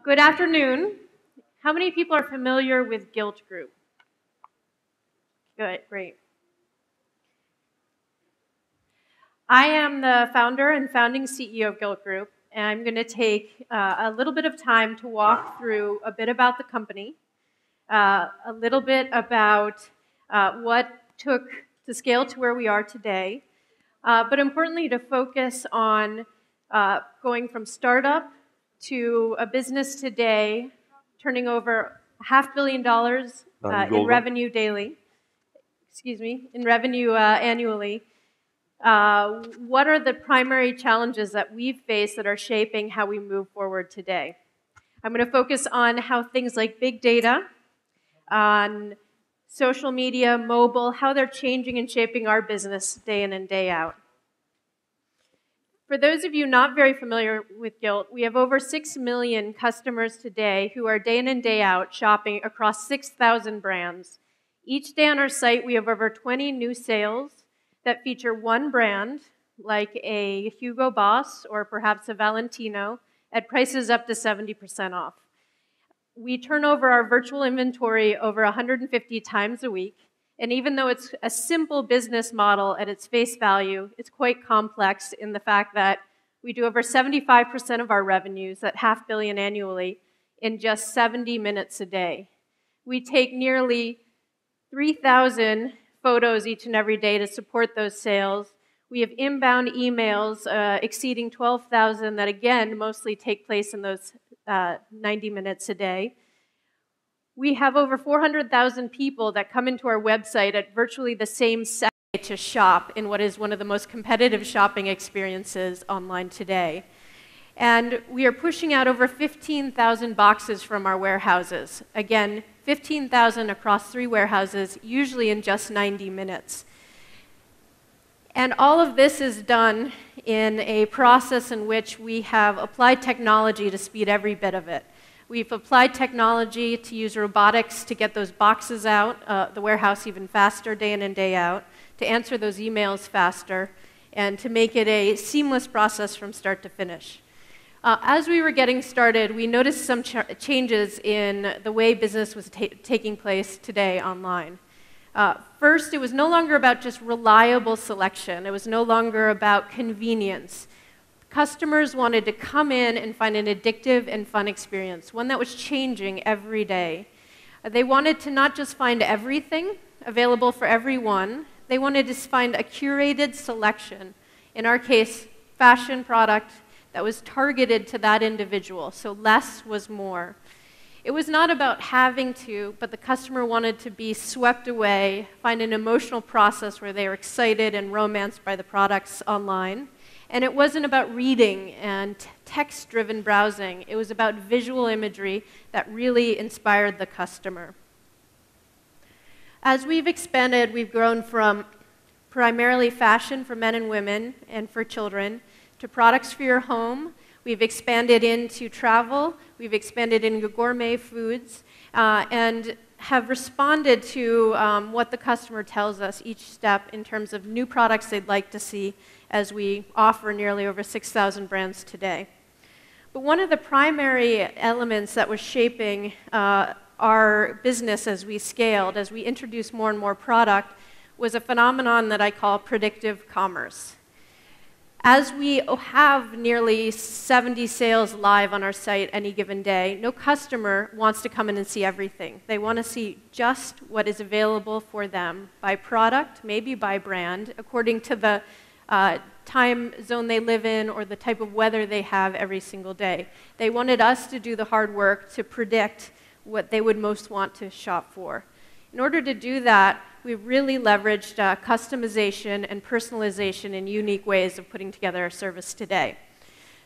Good afternoon. How many people are familiar with Gilt Group? Good, great. I am the founder and founding CEO of Gilt Group, and I'm going to take a little bit of time to walk through a bit about the company, a little bit about what took to scale to where we are today, but importantly to focus on going from startup to a business today, turning over $500 million in revenue daily, in revenue annually. What are the primary challenges that we've faced that are shaping how we move forward today? I'm going to focus on how things like big data, on social media, mobile, how they're changing and shaping our business day in and day out. For those of you not very familiar with Gilt, we have over 6 million customers today who are day in and day out shopping across 6,000 brands. Each day on our site, we have over 20 new sales that feature one brand, like a Hugo Boss or perhaps a Valentino, at prices up to 70% off. We turn over our virtual inventory over 150 times a week. And even though it's a simple business model at its face value, it's quite complex in the fact that we do over 75% of our revenues at $500 million annually in just 70 minutes a day. We take nearly 3,000 photos each and every day to support those sales. We have inbound emails exceeding 12,000 that, again, mostly take place in those 90 minutes a day. We have over 400,000 people that come into our website at virtually the same second to shop in what is one of the most competitive shopping experiences online today. And we are pushing out over 15,000 boxes from our warehouses. Again, 15,000 across 3 warehouses, usually in just 90 minutes. And all of this is done in a process in which we have applied technology to speed every bit of it. We've applied technology to use robotics to get those boxes out, the warehouse even faster, day in and day out, to answer those emails faster, and to make it a seamless process from start to finish. As we were getting started, we noticed some changes in the way business was taking place today online. First, it was no longer about just reliable selection. It was no longer about convenience. Customers wanted to come in and find an addictive and fun experience, one that was changing every day. They wanted to not just find everything available for everyone, they wanted to find a curated selection, in our case, fashion product that was targeted to that individual, so less was more. It was not about having to, but the customer wanted to be swept away, find an emotional process where they were excited and romanced by the products online. And it wasn't about reading and text-driven browsing. It was about visual imagery that really inspired the customer. As we've expanded, we've grown from primarily fashion for men and women and for children to products for your home. We've expanded into travel. We've expanded into gourmet foods and have responded to what the customer tells us each step in terms of new products they'd like to see as we offer nearly over 6,000 brands today. But one of the primary elements that was shaping our business as we scaled, as we introduced more and more product, was a phenomenon that I call predictive commerce. As we have nearly 70 sales live on our site any given day, no customer wants to come in and see everything. They want to see just what is available for them by product, maybe by brand, according to the time zone they live in or the type of weather they have every single day. They wanted us to do the hard work to predict what they would most want to shop for. In order to do that, we really leveraged customization and personalization in unique ways of putting together our service today.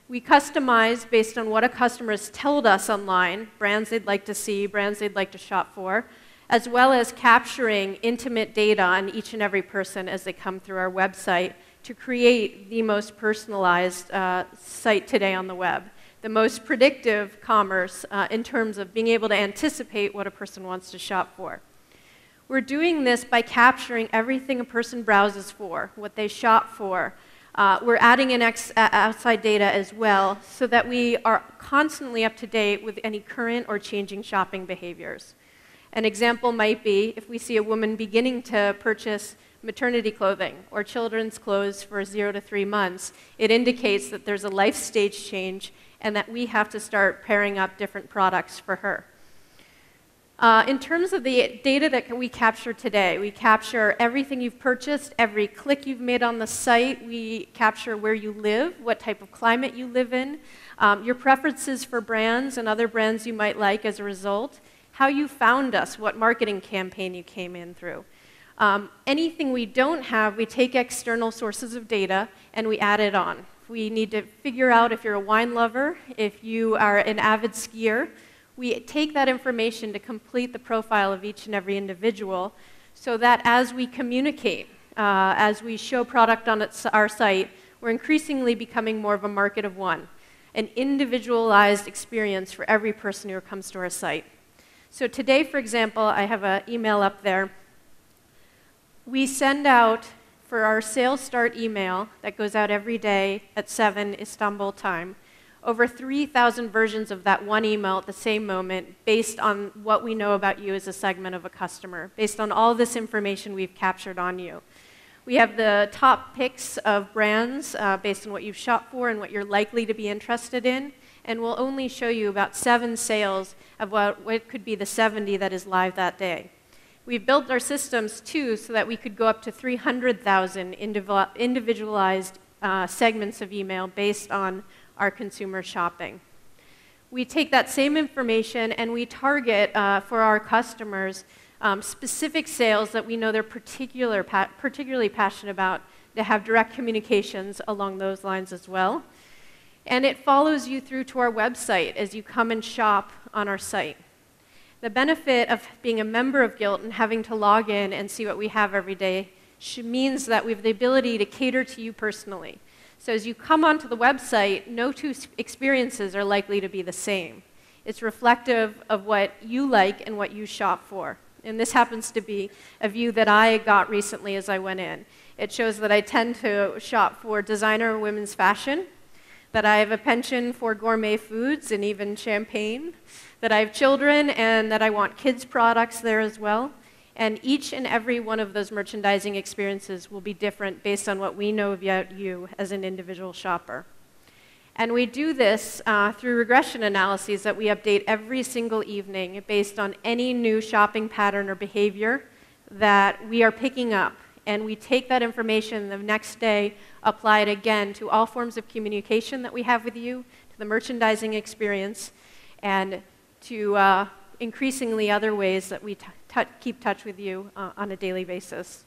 We customize based on what a customer has told us online, brands they'd like to see, brands they'd like to shop for, as well as capturing intimate data on each and every person as they come through our website to create the most personalized site today on the web, the most predictive commerce in terms of being able to anticipate what a person wants to shop for. We're doing this by capturing everything a person browses for, what they shop for, We're adding in outside data as well so that we are constantly up to date with any current or changing shopping behaviors. An example might be if we see a woman beginning to purchase maternity clothing or children's clothes for 0 to 3 months, it indicates that there's a life stage change and that we have to start pairing up different products for her. In terms of the data that we capture today, we capture everything you've purchased, every click you've made on the site. We capture where you live, what type of climate you live in, your preferences for brands and other brands you might like as a result, how you found us, what marketing campaign you came in through. Anything we don't have, we take external sources of data and we add it on. We need to figure out if you're a wine lover, if you are an avid skier. We take that information to complete the profile of each and every individual so that as we communicate, as we show product on our site, we're increasingly becoming more of a market of one, an individualized experience for every person who comes to our site. So today, for example, I have an email up there. We send out, for our sales start email that goes out every day at 7 Istanbul time, over 3,000 versions of that one email at the same moment based on what we know about you as a segment of a customer, based on all this information we've captured on you. We have the top picks of brands based on what you've shopped for and what you're likely to be interested in, and we'll only show you about 7 sales of what could be the 70 that is live that day. We've built our systems, too, so that we could go up to 300,000 individualized segments of email based on our consumer shopping. We take that same information and we target for our customers specific sales that we know they're particularly passionate about to have direct communications along those lines as well. And it follows you through to our website as you come and shop on our site. The benefit of being a member of Gilt and having to log in and see what we have every day means that we have the ability to cater to you personally. So as you come onto the website, no two experiences are likely to be the same. It's reflective of what you like and what you shop for. And this happens to be a view that I got recently as I went in. It shows that I tend to shop for designer women's fashion, that I have a penchant for gourmet foods and even champagne, that I have children and that I want kids' products there as well. And each and every one of those merchandising experiences will be different based on what we know about you as an individual shopper. And we do this through regression analyses that we update every single evening based on any new shopping pattern or behavior that we are picking up. And we take that information the next day, apply it again to all forms of communication that we have with you, to the merchandising experience, and to increasingly other ways that we keep touch with you on a daily basis.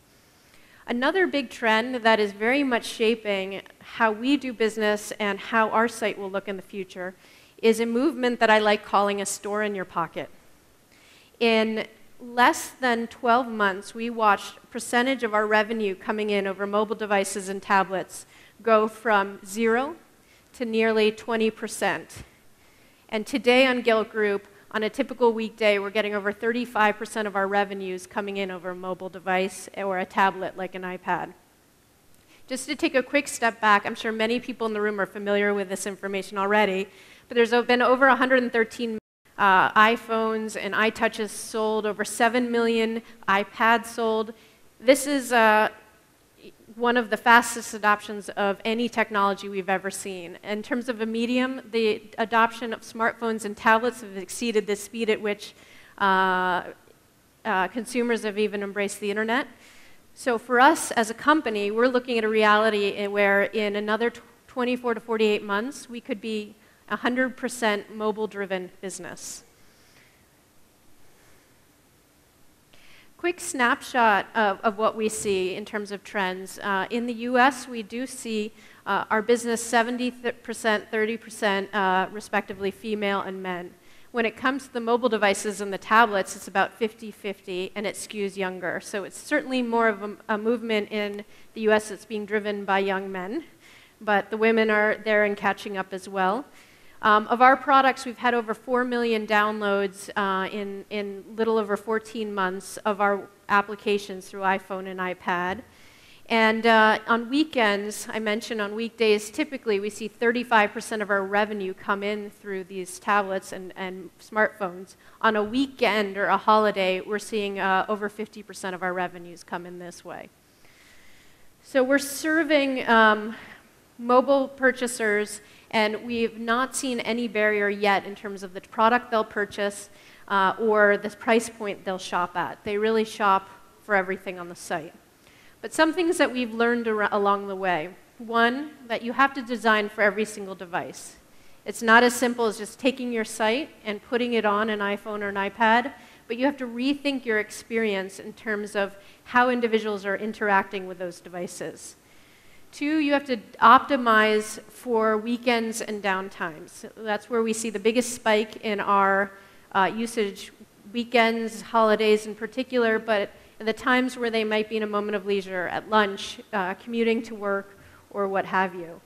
Another big trend that is very much shaping how we do business and how our site will look in the future is a movement that I like calling a store in your pocket. In less than 12 months, we watched a percentage of our revenue coming in over mobile devices and tablets go from 0 to nearly 20%. And today on Gilt Group, on a typical weekday, we're getting over 35% of our revenues coming in over a mobile device or a tablet like an iPad. Just to take a quick step back, I'm sure many people in the room are familiar with this information already, but there's been over 113 iPhones and iTouches sold, over 7 million iPads sold. This is one of the fastest adoptions of any technology we've ever seen. In terms of a medium, the adoption of smartphones and tablets have exceeded the speed at which consumers have even embraced the internet. So for us as a company, we're looking at a reality where in another 24 to 48 months, we could be 100% mobile-driven business. Quick snapshot of what we see in terms of trends. In the US, we do see our business 70%, 30% respectively female and men. When it comes to the mobile devices and the tablets, it's about 50-50, and it skews younger. So it's certainly more of a movement in the US that's being driven by young men, but the women are there and catching up as well. Of our products, we've had over 4 million downloads in little over 14 months of our applications through iPhone and iPad. And on weekends, I mentioned on weekdays, typically we see 35% of our revenue come in through these tablets and smartphones. On a weekend or a holiday, we're seeing over 50% of our revenues come in this way. So we're serving mobile purchasers, and we've not seen any barrier yet in terms of the product they'll purchase or the price point they'll shop at. They really shop for everything on the site. But some things that we've learned along the way. One, that you have to design for every single device. It's not as simple as just taking your site and putting it on an iPhone or an iPad, but you have to rethink your experience in terms of how individuals are interacting with those devices. Two, you have to optimize for weekends and downtimes. That's where we see the biggest spike in our usage, weekends, holidays in particular, but at the times where they might be in a moment of leisure, at lunch, commuting to work, or what have you.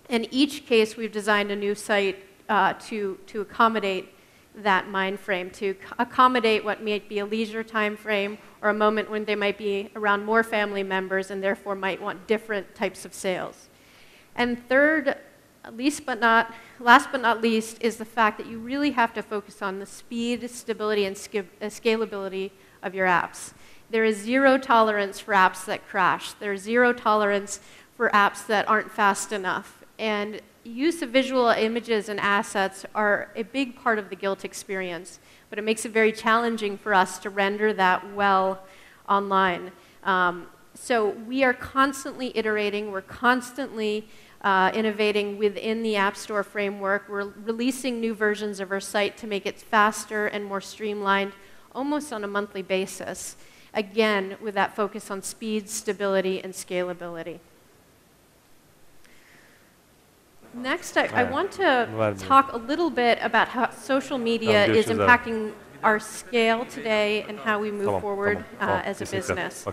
In each case, we've designed a new site to accommodate that mind frame, to accommodate what might be a leisure time frame or a moment when they might be around more family members and therefore might want different types of sales. And third, last but not least, is the fact that you really have to focus on the speed, stability, and scalability of your apps. There is zero tolerance for apps that crash. There's zero tolerance for apps that aren't fast enough. And use of visual images and assets are a big part of the Gilt experience, but it makes it very challenging for us to render that well online. So we are constantly iterating. We're constantly innovating within the App Store framework. We're releasing new versions of our site to make it faster and more streamlined, almost on a monthly basis. Again, with that focus on speed, stability, and scalability. Next, I want to talk a little bit about how social media is impacting our scale today and how we move forward as a business.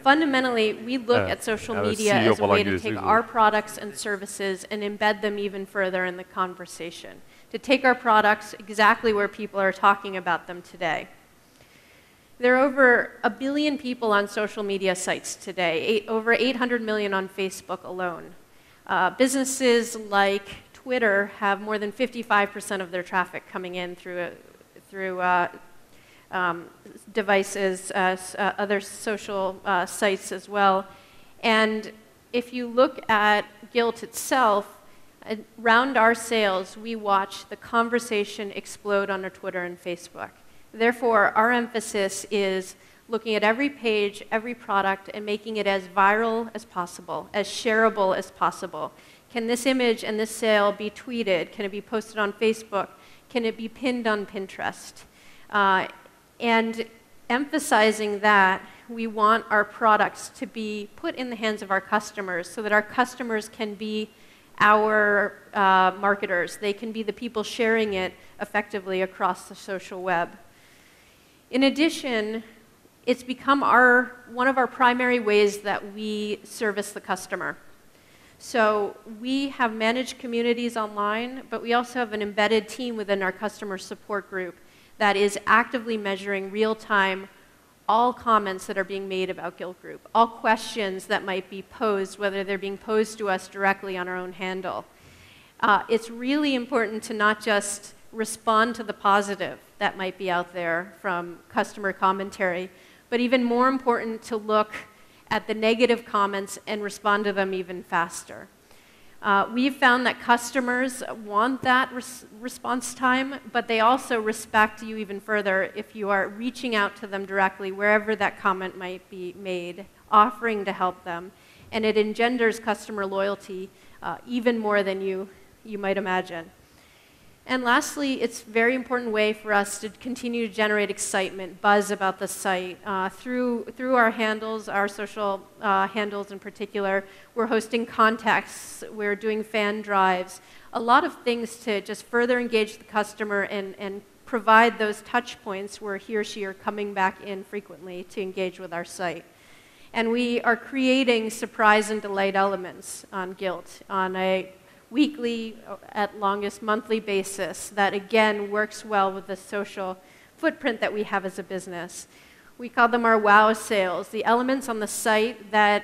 Fundamentally, we look at social media as a way to take our products and services and embed them even further in the conversation, to take our products exactly where people are talking about them today. There are over 1 billion people on social media sites today, over 800 million on Facebook alone. Businesses like Twitter have more than 55% of their traffic coming in through devices, other social sites as well. And if you look at Gilt itself, around our sales, we watch the conversation explode on our Twitter and Facebook. Therefore, our emphasis is looking at every page, every product, and making it as viral as possible, as shareable as possible. Can this image and this sale be tweeted? Can it be posted on Facebook? Can it be pinned on Pinterest? And emphasizing that, we want our products to be put in the hands of our customers so that our customers can be our marketers. They can be the people sharing it effectively across the social web. In addition, it's become one of our primary ways that we service the customer. So we have managed communities online, but we also have an embedded team within our customer support group that is actively measuring real-time all comments that are being made about Gilt Group, all questions that might be posed, whether they're being posed to us directly on our own handle. It's really important to not just respond to the positive that might be out there from customer commentary, but even more important to look at the negative comments and respond to them even faster. We've found that customers want that response time, but they also respect you even further if you are reaching out to them directly wherever that comment might be made, offering to help them, and it engenders customer loyalty even more than you might imagine. And lastly, it's a very important way for us to continue to generate excitement, buzz about the site. Through our handles, our social handles in particular, we're hosting contests, we're doing fan drives, a lot of things to just further engage the customer and provide those touch points where he or she are coming back in frequently to engage with our site. And we are creating surprise and delight elements on Gilt on a weekly, at longest monthly basis that again works well with the social footprint that we have as a business. We call them our wow sales, the elements on the site that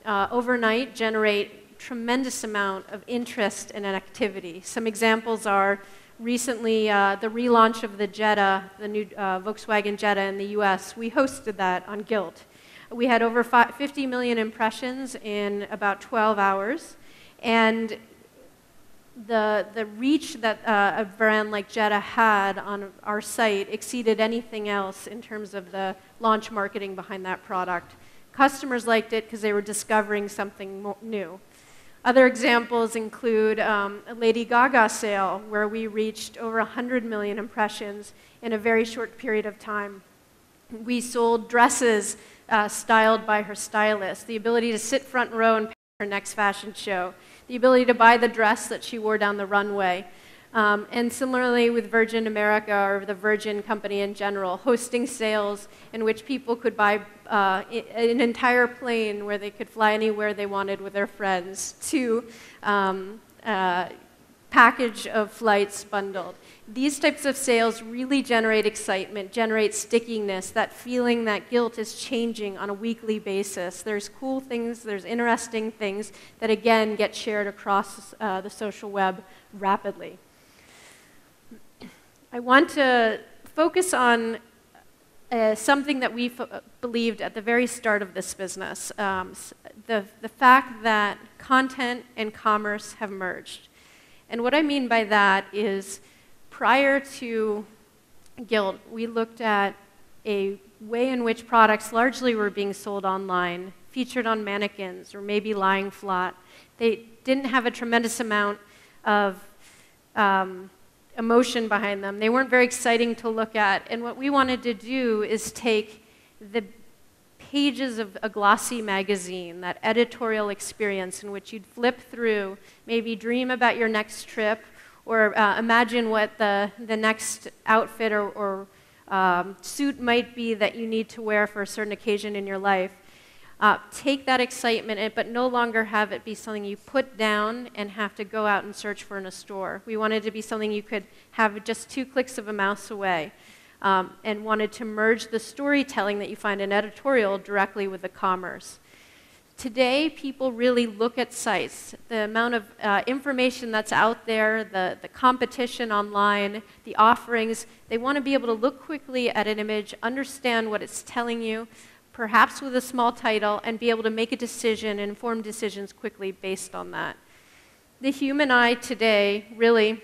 overnight generate tremendous amount of interest and activity. Some examples are recently the relaunch of the Jetta, the new Volkswagen Jetta in the US. We hosted that on Gilt. We had over 50 million impressions in about 12 hours. And the reach that a brand like Jetta had on our site exceeded anything else in terms of the launch marketing behind that product. Customers liked it because they were discovering something new. Other examples include a Lady Gaga sale, where we reached over 100 million impressions in a very short period of time. We sold dresses styled by her stylist, the ability to sit front row and pick her next fashion show, the ability to buy the dress that she wore down the runway. And similarly with Virgin America, or the Virgin Company in general, hosting sales in which people could buy an entire plane where they could fly anywhere they wanted with their friends, to package of flights bundled. These types of sales really generate excitement, generate stickiness, that feeling that Gilt is changing on a weekly basis. There's cool things, there's interesting things that again get shared across the social web rapidly. I want to focus on something that we believed at the very start of this business, the fact that content and commerce have merged. And what I mean by that is, prior to Gilt, we looked at a way in which products largely were being sold online, featured on mannequins, or maybe lying flat. They didn't have a tremendous amount of emotion behind them. They weren't very exciting to look at. And what we wanted to do is take the pages of a glossy magazine, that editorial experience in which you'd flip through, maybe dream about your next trip, or imagine what the next outfit or suit might be that you need to wear for a certain occasion in your life. Take that excitement, but no longer have it be something you put down and have to go out and search for in a store. We wanted it to be something you could have just 2 clicks of a mouse away, and wanted to merge the storytelling that you find in editorial directly with the commerce. Today, people really look at sites. The amount of information that's out there, the competition online, the offerings, they want to be able to look quickly at an image, understand what it's telling you, perhaps with a small title, and be able to make a decision, informed decisions quickly based on that. The human eye today really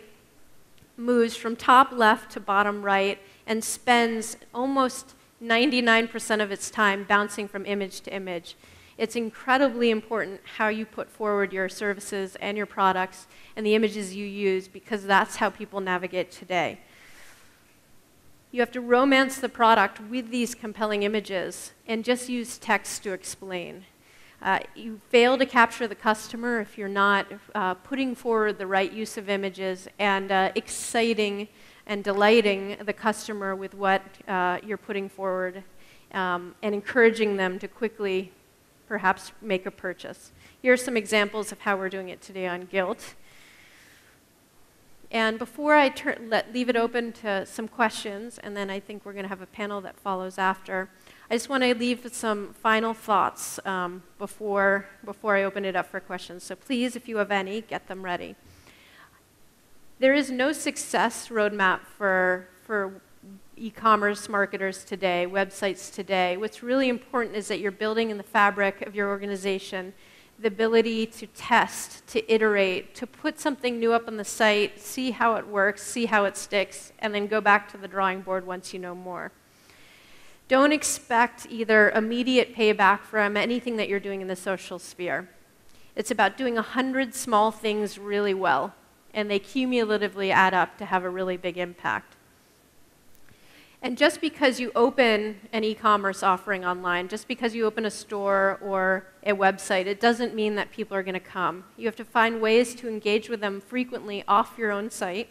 moves from top left to bottom right and spends almost 99% of its time bouncing from image to image. It's incredibly important how you put forward your services and your products and the images you use, because that's how people navigate today. You have to romance the product with these compelling images and just use text to explain. You fail to capture the customer if you're not putting forward the right use of images and exciting and delighting the customer with what you're putting forward, and encouraging them to quickly perhaps make a purchase. Here are some examples of how we're doing it today on Gilt. And before I leave it open to some questions, and then I think we're going to have a panel that follows after, I just want to leave with some final thoughts before I open it up for questions. So please, if you have any, get them ready. There is no success roadmap for e-commerce marketers today, websites today. What's really important is that you're building in the fabric of your organization the ability to test, to iterate, to put something new up on the site, see how it works, see how it sticks, and then go back to the drawing board once you know more. Don't expect either immediate payback from anything that you're doing in the social sphere. It's about doing 100 small things really well, and they cumulatively add up to have a really big impact. And just because you open an e-commerce offering online, just because you open a store or a website, it doesn't mean that people are going to come. You have to find ways to engage with them frequently off your own site,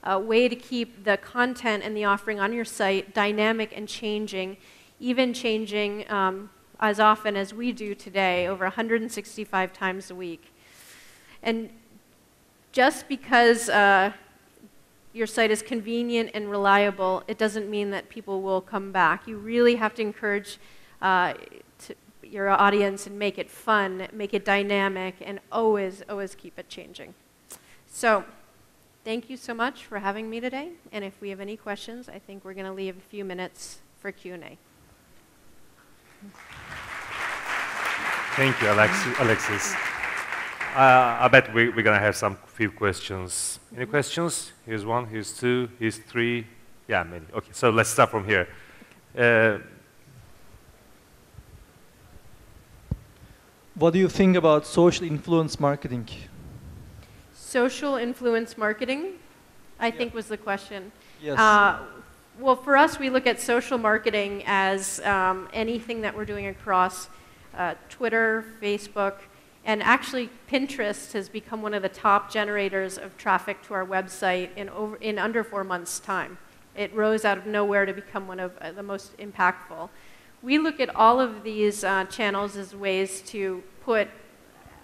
a way to keep the content and the offering on your site dynamic and changing, even changing as often as we do today, over 165 times a week. And just because your site is convenient and reliable, it doesn't mean that people will come back. You really have to encourage your audience and make it fun, make it dynamic, and always, always keep it changing. So thank you so much for having me today. And if we have any questions, I think we're going to leave a few minutes for Q&A. Thank you, Alexis. I bet we're going to have some few questions. Any questions? Here's one, here's two, here's three. Yeah, many. Okay, so let's start from here. What do you think about social influence marketing? Social influence marketing, I think was the question. Yes. Well, for us, we look at social marketing as anything that we're doing across Twitter, Facebook, and actually Pinterest has become one of the top generators of traffic to our website in under 4 months' time. It rose out of nowhere to become one of the most impactful. We look at all of these channels as ways to put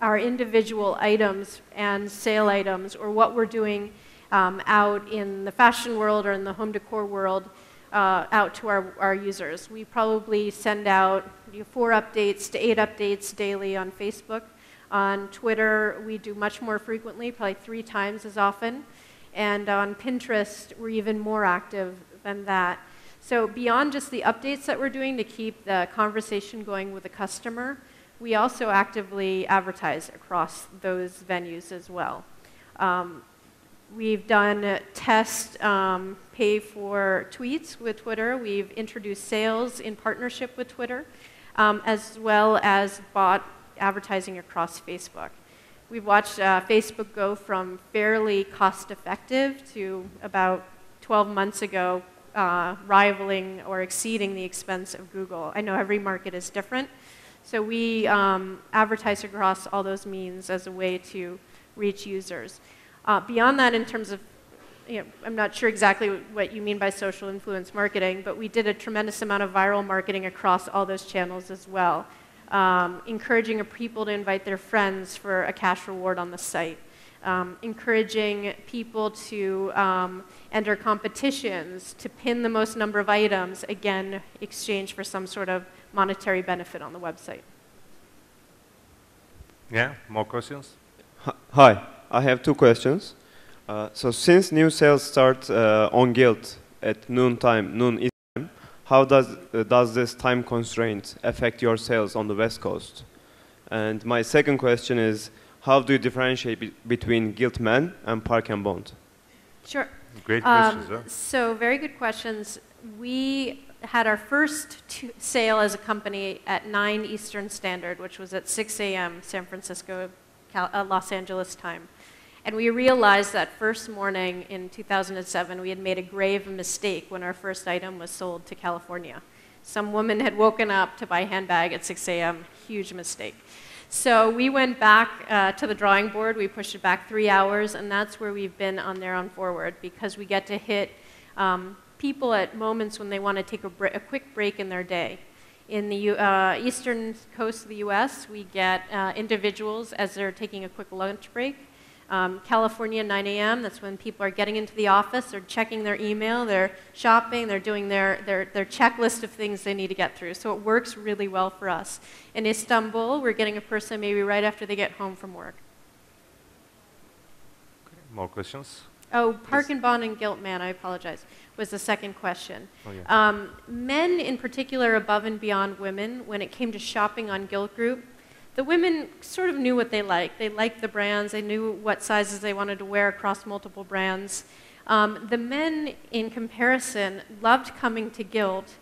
our individual items and sale items, or what we're doing out in the fashion world or in the home decor world, out to our users. We probably send out 4 updates to 8 updates daily on Facebook. On Twitter, we do much more frequently, probably 3 times as often. And on Pinterest, we're even more active than that. So beyond just the updates that we're doing to keep the conversation going with the customer, we also actively advertise across those venues as well. We've done test pay for tweets with Twitter. We've introduced sales in partnership with Twitter, as well as bought advertising across Facebook. We've watched Facebook go from fairly cost-effective to about 12 months ago rivaling or exceeding the expense of Google. I know every market is different, so we advertise across all those means as a way to reach users. Beyond that, in terms of, I'm not sure exactly what you mean by social influence marketing, but we did a tremendous amount of viral marketing across all those channels as well. Encouraging people to invite their friends for a cash reward on the site. Encouraging people to enter competitions, to pin the most number of items, again, exchange for some sort of monetary benefit on the website. Yeah, more questions? Hi, I have 2 questions. So since new sales start on Gilt at noon East time, how does this time constraint affect your sales on the West Coast? And my second question is, how do you differentiate between Gilt Men and Park and Bond? Sure. Great questions, huh? So very good questions. We had our first sale as a company at 9 Eastern Standard, which was at 6 a.m. San Francisco, Los Angeles time. And we realized that first morning in 2007, we had made a grave mistake when our first item was sold to California. Some woman had woken up to buy a handbag at 6 a.m., huge mistake. So we went back to the drawing board, we pushed it back 3 hours, and that's where we've been on there on forward, because we get to hit people at moments when they want to take a quick break in their day. In the eastern coast of the US, we get individuals as they're taking a quick lunch break. California, 9 a.m., that's when people are getting into the office, they're checking their email, they're shopping, they're doing their checklist of things they need to get through. So it works really well for us. In Istanbul, we're getting a person maybe right after they get home from work. Okay. More questions? Oh, Park and Bond and Gilt Man, I apologize, was the second question. Oh, yeah. Men in particular, above and beyond women, when it came to shopping on Gilt Group, the women sort of knew what they liked. They liked the brands. They knew what sizes they wanted to wear across multiple brands. The men, in comparison, loved coming to Gilt,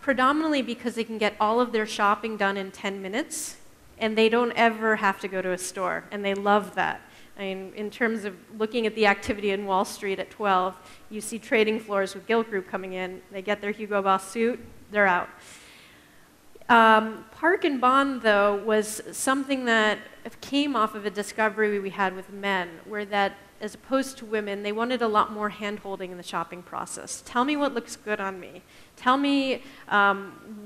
predominantly because they can get all of their shopping done in 10 minutes, and they don't ever have to go to a store, and they love that. I mean, in terms of looking at the activity in Wall Street at 12, you see trading floors with Gilt Group coming in. They get their Hugo Boss suit, they're out. Park and Bond, though, was something that came off of a discovery we had with men, where that, as opposed to women, they wanted a lot more hand-holding in the shopping process. Tell me what looks good on me. Tell me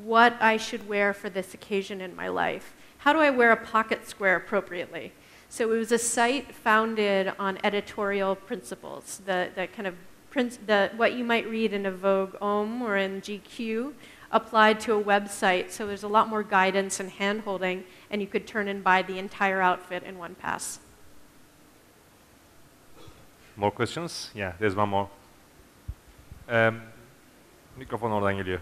what I should wear for this occasion in my life. How do I wear a pocket square appropriately? So it was a site founded on editorial principles, the kind of what you might read in a Vogue Homme or in GQ, applied to a website, so there's a lot more guidance and hand-holding, and you could turn and buy the entire outfit in one pass. More questions? Yeah, there's one more. Mikrofon oradan geliyor.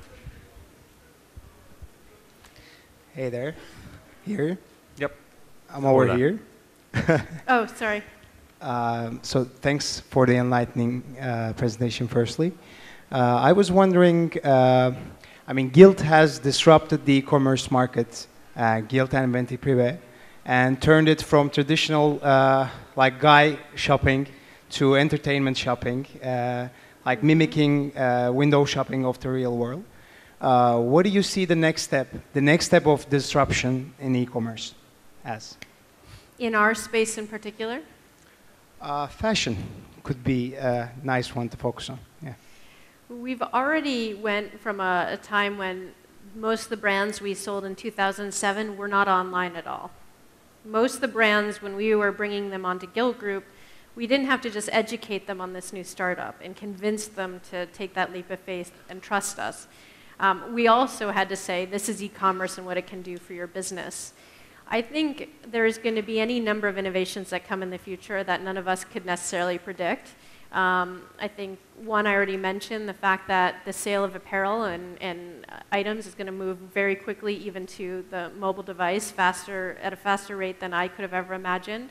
Hey there. Here? Yep. I'm over Hola. here. Oh, sorry. So thanks for the enlightening presentation, firstly. I was wondering, I mean, Gilt has disrupted the e-commerce market, Gilt and Venti Privé, and turned it from traditional, like, guy shopping to entertainment shopping, like mimicking window shopping of the real world. What do you see the next step of disruption in e-commerce as? In our space in particular? Fashion could be a nice one to focus on. Yeah. We've already went from a time when most of the brands we sold in 2007 were not online at all. Most of the brands, when we were bringing them onto Gilt Group, we didn't have to just educate them on this new startup and convince them to take that leap of faith and trust us. We also had to say, this is e-commerce and what it can do for your business. I think there's going to be any number of innovations that come in the future that none of us could necessarily predict. I think one I already mentioned, the fact that the sale of apparel and items is going to move very quickly even to the mobile device at a faster rate than I could have ever imagined.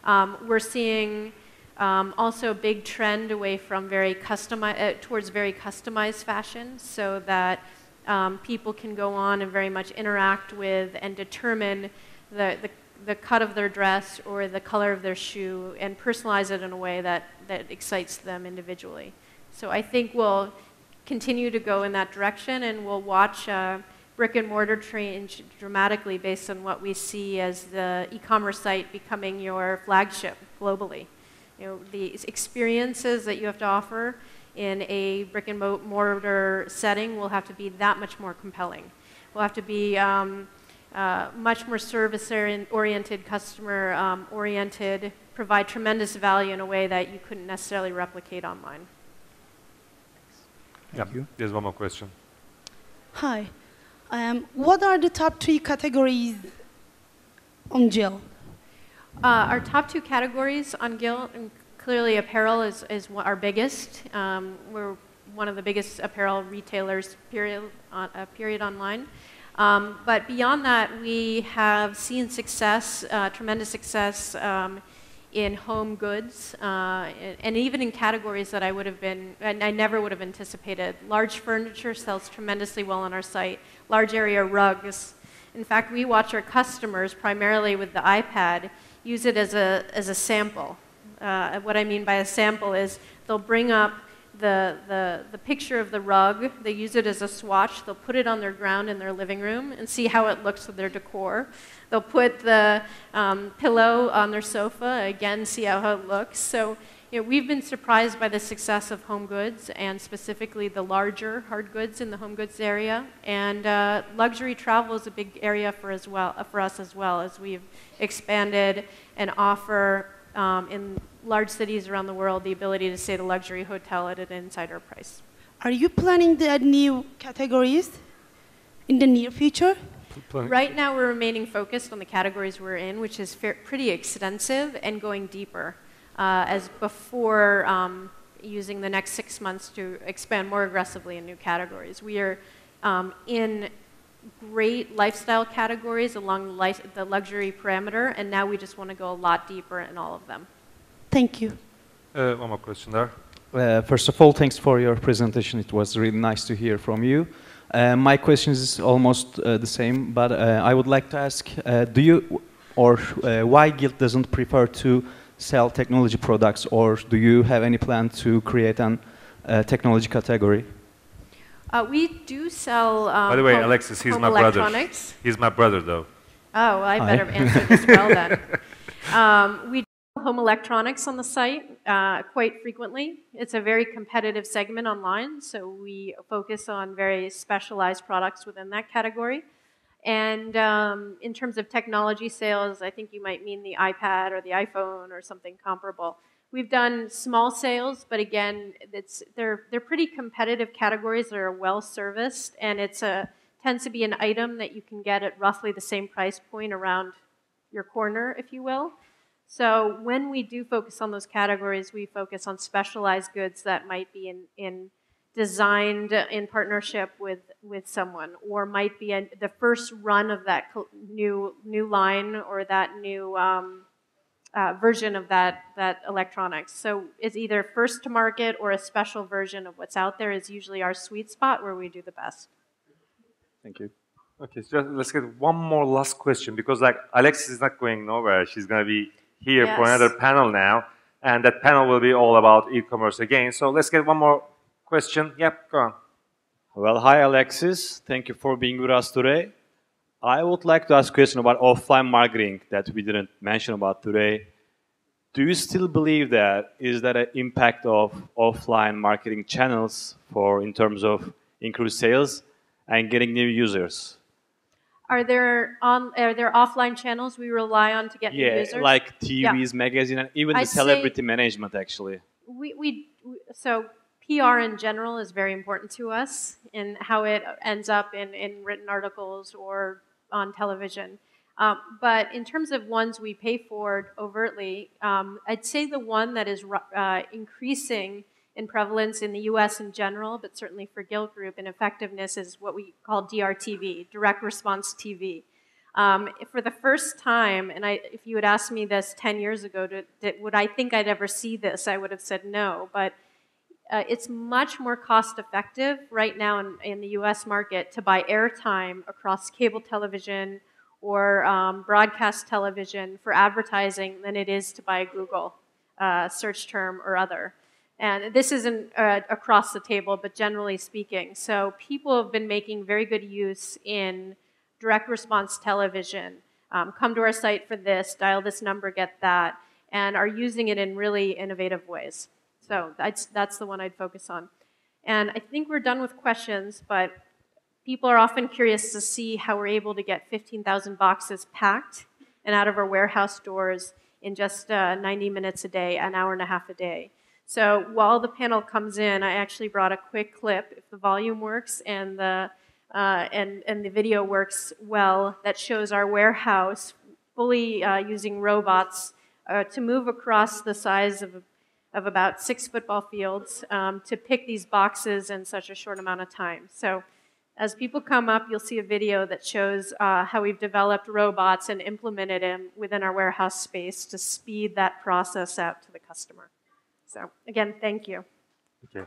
We're seeing also a big trend away from towards very customized fashion, so that people can go on and very much interact with and determine the cut of their dress or the color of their shoe and personalize it in a way that excites them individually. So I think we'll continue to go in that direction, and we'll watch brick and mortar change dramatically based on what we see as the e-commerce site becoming your flagship globally. You know, the experiences that you have to offer in a brick and mortar setting will have to be that much more compelling. Will have to be much more service-oriented, customer-oriented, provide tremendous value in a way that you couldn't necessarily replicate online. Thank you. There's one more question. Hi. What are the top 3 categories on Gilt? Our top 2 categories on Gilt, and clearly apparel is our biggest. We're one of the biggest apparel retailers, period online. But beyond that, we have seen success, tremendous success in home goods, and even in categories that I never would have anticipated. Large furniture sells tremendously well on our site. Large area rugs. In fact, we watch our customers, primarily with the iPad, use it as a sample. What I mean by a sample is they'll bring up the picture of the rug, they use it as a swatch, they'll put it on their ground in their living room and see how it looks with their decor. They'll put the pillow on their sofa, again, see how it looks. So, you know, we've been surprised by the success of home goods, and specifically the larger hard goods in the home goods area. And luxury travel is a big area for us as well, as we've expanded and offer in large cities around the world the ability to stay at a luxury hotel at an insider price. Are you planning to add new categories in the near future? Right now we're remaining focused on the categories we're in, which is pretty extensive, and going deeper as before using the next 6 months to expand more aggressively in new categories. We are in great lifestyle categories along the luxury parameter, and now we just want to go a lot deeper in all of them. Thank you. One more question there. First of all, thanks for your presentation. It was really nice to hear from you. My question is almost the same, but I would like to ask, why Gilt doesn't prefer to sell technology products, or do you have any plan to create a technology category? We do sell By the way, Alexis, he's my brother. He's my brother, though. Oh, well, I better answer this well then. We home electronics on the site quite frequently. It's a very competitive segment online, so we focus on very specialized products within that category. And in terms of technology sales, I think you might mean the iPad or the iPhone or something comparable. We've done small sales, but again, they're pretty competitive categories that are well serviced, and tends to be an item that you can get at roughly the same price point around your corner, if you will. So when we do focus on those categories, we focus on specialized goods that might be designed in partnership with someone, or might be the first run of that new line or that new version of that electronics. So it's either first to market or a special version of what's out there is usually our sweet spot where we do the best. Thank you. Okay, so let's get one more last question, because like Alexis is not going nowhere. She's going to be here for another panel now, and that panel will be all about e-commerce again. So let's get one more question. Yep, go on. Well, hi Alexis. Thank you for being with us today. I would like to ask a question about offline marketing that we didn't mention about today. Do you still believe that? Is that an impact of offline marketing channels in terms of increased sales and getting new users? Are there offline channels we rely on to get new users? Yeah, like TVs, magazine, and even the celebrity management, actually. So PR in general is very important to us in how it ends up in written articles or on television. But in terms of ones we pay for overtly, I'd say the one that is increasing in prevalence in the US in general, but certainly for Gilt Group in effectiveness, is what we call DRTV, direct response TV. For the first time, and if you had asked me this 10 years ago, would I think I'd ever see this, I would have said no. But it's much more cost effective right now in the US market to buy airtime across cable television or broadcast television for advertising than it is to buy a Google search term or other. And this isn't across the table, but generally speaking. So people have been making very good use in direct response television. Come to our site for this, dial this number, get that, and are using it in really innovative ways. So that's the one I'd focus on. And I think we're done with questions, but people are often curious to see how we're able to get 15,000 boxes packed and out of our warehouse doors in just 90 minutes a day, an hour and a half a day. So while the panel comes in, I actually brought a quick clip, if the volume works and the video works well, that shows our warehouse fully using robots to move across the size of about 6 football fields to pick these boxes in such a short amount of time. So as people come up, you'll see a video that shows how we've developed robots and implemented them within our warehouse space to speed that process out to the customer. So again, thank you. Okay.